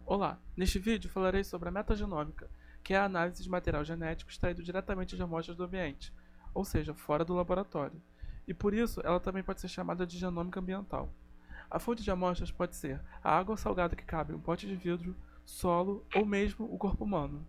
Olá, neste vídeo falarei sobre a metagenômica, que é a análise de material genético extraído diretamente de amostras do ambiente, ou seja, fora do laboratório, e por isso ela também pode ser chamada de genômica ambiental. A fonte de amostras pode ser a água salgada que cabe em um pote de vidro, solo ou mesmo o corpo humano.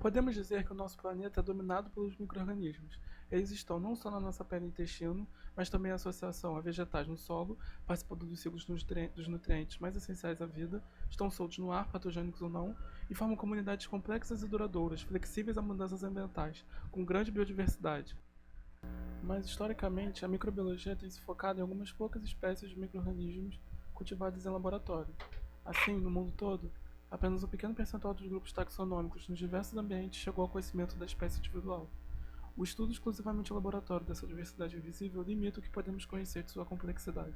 Podemos dizer que o nosso planeta é dominado pelos micro-organismos. Eles estão não só na nossa pele e intestino, mas também em associação a vegetais no solo, participando dos ciclos dos nutrientes mais essenciais à vida, estão soltos no ar, patogênicos ou não, e formam comunidades complexas e duradouras, flexíveis a mudanças ambientais, com grande biodiversidade. Mas, historicamente, a microbiologia tem se focado em algumas poucas espécies de micro-organismos cultivados em laboratório. Assim, no mundo todo, apenas um pequeno percentual dos grupos taxonômicos nos diversos ambientes chegou ao conhecimento da espécie individual. O estudo exclusivamente em laboratório dessa diversidade invisível limita o que podemos conhecer de sua complexidade.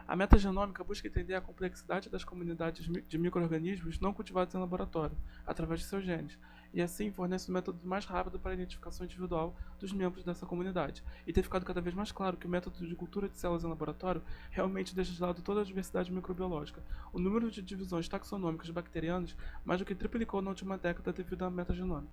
A metagenômica busca entender a complexidade das comunidades de micro-organismos não cultivados em laboratório, através de seus genes, e assim fornece um método mais rápido para a identificação individual dos membros dessa comunidade, e tem ficado cada vez mais claro que o método de cultura de células em laboratório realmente deixa de lado toda a diversidade microbiológica. O número de divisões taxonômicas bacterianas mais do que triplicou na última década devido à metagenômica.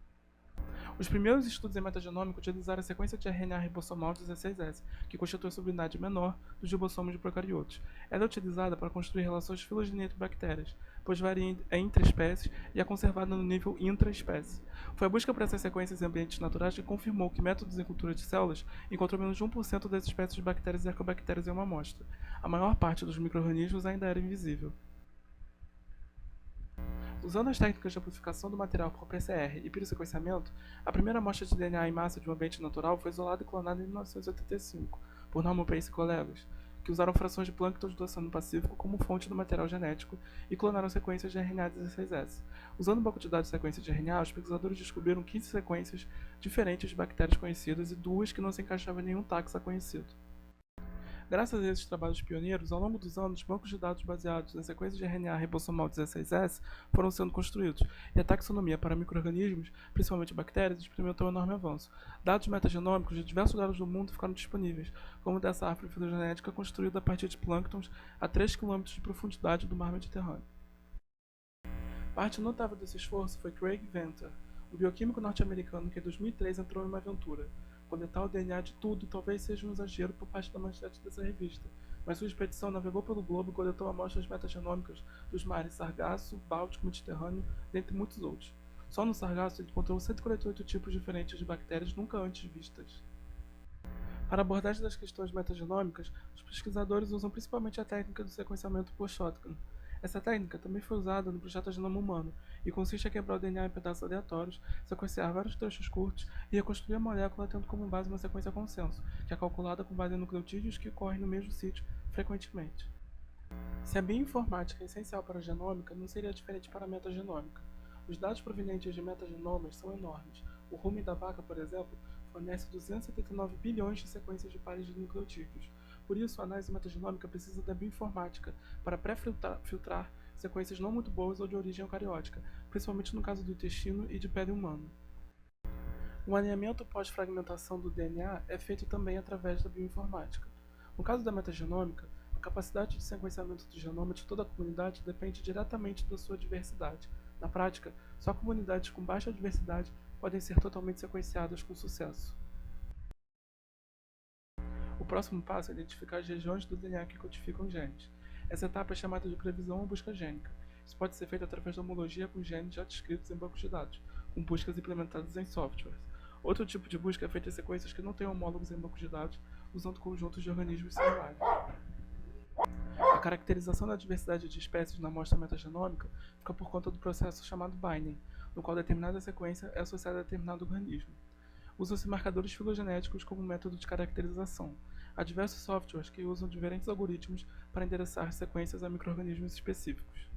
Os primeiros estudos em metagenômica utilizaram a sequência de RNA ribossomal 16S, que constitui a subunidade menor dos ribossomos de procariotos. Ela é utilizada para construir relações de filogenia entre bactérias, pois varia entre espécies e é conservada no nível intraespécie. Foi a busca por essas sequências em ambientes naturais que confirmou que métodos em cultura de células encontrou menos de 1% das espécies de bactérias e arcobactérias em uma amostra. A maior parte dos micro-organismos ainda era invisível. Usando as técnicas de amplificação do material por PCR e pirossequenciamento, a primeira amostra de DNA em massa de um ambiente natural foi isolada e clonada em 1985 por Norman Pace e colegas, que usaram frações de plânctons do Oceano Pacífico como fonte do material genético e clonaram sequências de RNA 16S. Usando um banco de dados de sequências de RNA, os pesquisadores descobriram 15 sequências diferentes de bactérias conhecidas e duas que não se encaixavam em nenhum taxa conhecido. Graças a esses trabalhos pioneiros, ao longo dos anos, bancos de dados baseados na sequência de RNA ribossomal 16S foram sendo construídos, e a taxonomia para micro-organismos, principalmente bactérias, experimentou um enorme avanço. Dados metagenômicos de diversos lugares do mundo ficaram disponíveis, como dessa árvore filogenética construída a partir de plânctons a 3 km de profundidade do mar Mediterrâneo. Parte notável desse esforço foi Craig Venter, um bioquímico norte-americano que em 2003 entrou em uma aventura. Coletar o DNA de tudo talvez seja um exagero por parte da manchete dessa revista, mas sua expedição navegou pelo globo e coletou amostras metagenômicas dos mares Sargasso, Báltico, Mediterrâneo, dentre muitos outros. Só no Sargasso ele encontrou 148 tipos diferentes de bactérias nunca antes vistas. Para a abordagem das questões metagenômicas, os pesquisadores usam principalmente a técnica do sequenciamento por shotgun. Essa técnica também foi usada no projeto Genoma Humano e consiste em quebrar o DNA em pedaços aleatórios, sequenciar vários trechos curtos e reconstruir a molécula tendo como base uma sequência consenso, que é calculada com base em nucleotídeos que ocorrem no mesmo sítio frequentemente. Se a bioinformática é essencial para a genômica, não seria diferente para a metagenômica. Os dados provenientes de metagenomas são enormes. O rumen da vaca, por exemplo, fornece 279 bilhões de sequências de pares de nucleotídeos. Por isso, a análise metagenômica precisa da bioinformática para pré-filtrar sequências não muito boas ou de origem eucariótica, principalmente no caso do intestino e de pele humana. O alinhamento pós-fragmentação do DNA é feito também através da bioinformática. No caso da metagenômica, a capacidade de sequenciamento do genoma de toda a comunidade depende diretamente da sua diversidade. Na prática, só comunidades com baixa diversidade podem ser totalmente sequenciadas com sucesso. O próximo passo é identificar as regiões do DNA que codificam genes. Essa etapa é chamada de previsão ou busca gênica. Isso pode ser feito através da homologia com genes já descritos em bancos de dados, com buscas implementadas em softwares. Outro tipo de busca é feita em sequências que não têm homólogos em bancos de dados, usando conjuntos de organismos similares. A caracterização da diversidade de espécies na amostra metagenômica fica por conta do processo chamado binding, no qual determinada sequência é associada a determinado organismo. Usam-se marcadores filogenéticos como método de caracterização. Há diversos softwares que usam diferentes algoritmos para endereçar sequências a micro-organismos específicos.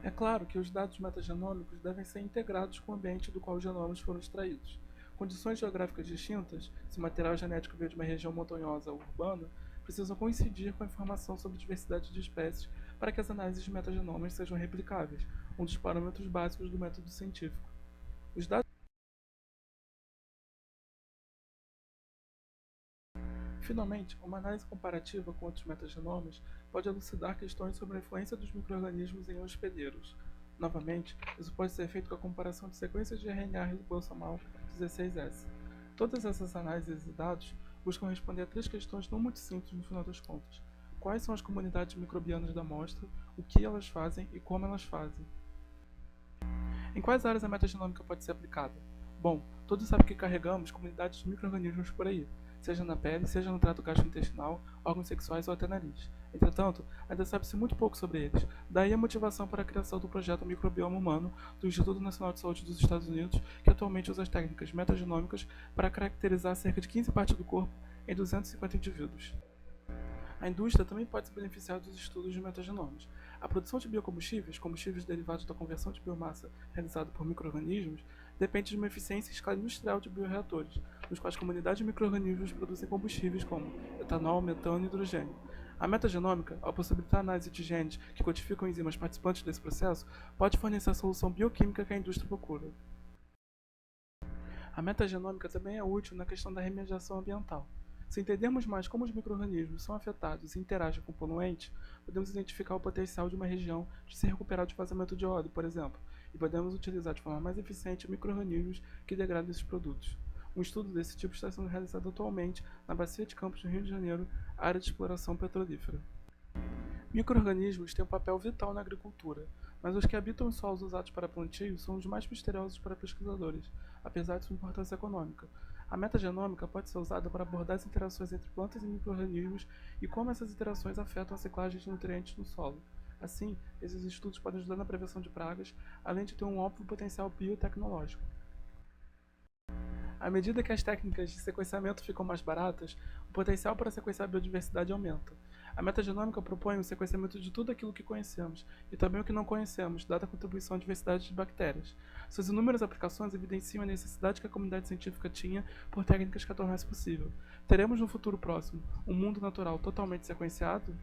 É claro que os dados metagenômicos devem ser integrados com o ambiente do qual os genomas foram extraídos. Condições geográficas distintas, se o material genético veio de uma região montanhosa ou urbana, precisam coincidir com a informação sobre diversidade de espécies para que as análises de metagenomas sejam replicáveis, um dos parâmetros básicos do método científico. Os dados Finalmente, uma análise comparativa com outros metagenomas pode elucidar questões sobre a influência dos micro-organismos em hospedeiros. Novamente, isso pode ser feito com a comparação de sequências de RNA ribosomal 16S. Todas essas análises e dados buscam responder a três questões não muito simples no final das contas. Quais são as comunidades microbianas da amostra, o que elas fazem e como elas fazem? Em quais áreas a metagenômica pode ser aplicada? Bom, todos sabem que carregamos comunidades de micro-organismos por aí, seja na pele, seja no trato gastrointestinal, órgãos sexuais ou até nariz. Entretanto, ainda sabe-se muito pouco sobre eles, daí a motivação para a criação do projeto Microbioma Humano do Instituto Nacional de Saúde dos Estados Unidos, que atualmente usa as técnicas metagenômicas para caracterizar cerca de 15 partes do corpo em 250 indivíduos. A indústria também pode se beneficiar dos estudos de metagenomas. A produção de biocombustíveis, combustíveis derivados da conversão de biomassa realizada por micro-organismos, depende de uma eficiência em escala industrial de bioreatores, nos quais comunidades de micro-organismos produzem combustíveis como etanol, metano e hidrogênio. A metagenômica, ao possibilitar a análise de genes que codificam enzimas participantes desse processo, pode fornecer a solução bioquímica que a indústria procura. A metagenômica também é útil na questão da remediação ambiental. Se entendermos mais como os micro-organismos são afetados e interagem com poluentes, podemos identificar o potencial de uma região de se recuperar do vazamento de óleo, por exemplo, e podemos utilizar de forma mais eficiente micro-organismos que degradam esses produtos. Um estudo desse tipo está sendo realizado atualmente na Bacia de Campos do Rio de Janeiro, área de exploração petrolífera. Micro-organismos têm um papel vital na agricultura, mas os que habitam os solos usados para plantio são os mais misteriosos para pesquisadores, apesar de sua importância econômica. A metagenômica pode ser usada para abordar as interações entre plantas e micro-organismos e como essas interações afetam a ciclagem de nutrientes no solo. Assim, esses estudos podem ajudar na prevenção de pragas, além de ter um óbvio potencial biotecnológico. À medida que as técnicas de sequenciamento ficam mais baratas, o potencial para sequenciar a biodiversidade aumenta. A metagenômica propõe o sequenciamento de tudo aquilo que conhecemos e também o que não conhecemos, dada a contribuição à diversidade de bactérias. Suas inúmeras aplicações evidenciam a necessidade que a comunidade científica tinha por técnicas que a tornassem possível. Teremos no futuro próximo um mundo natural totalmente sequenciado?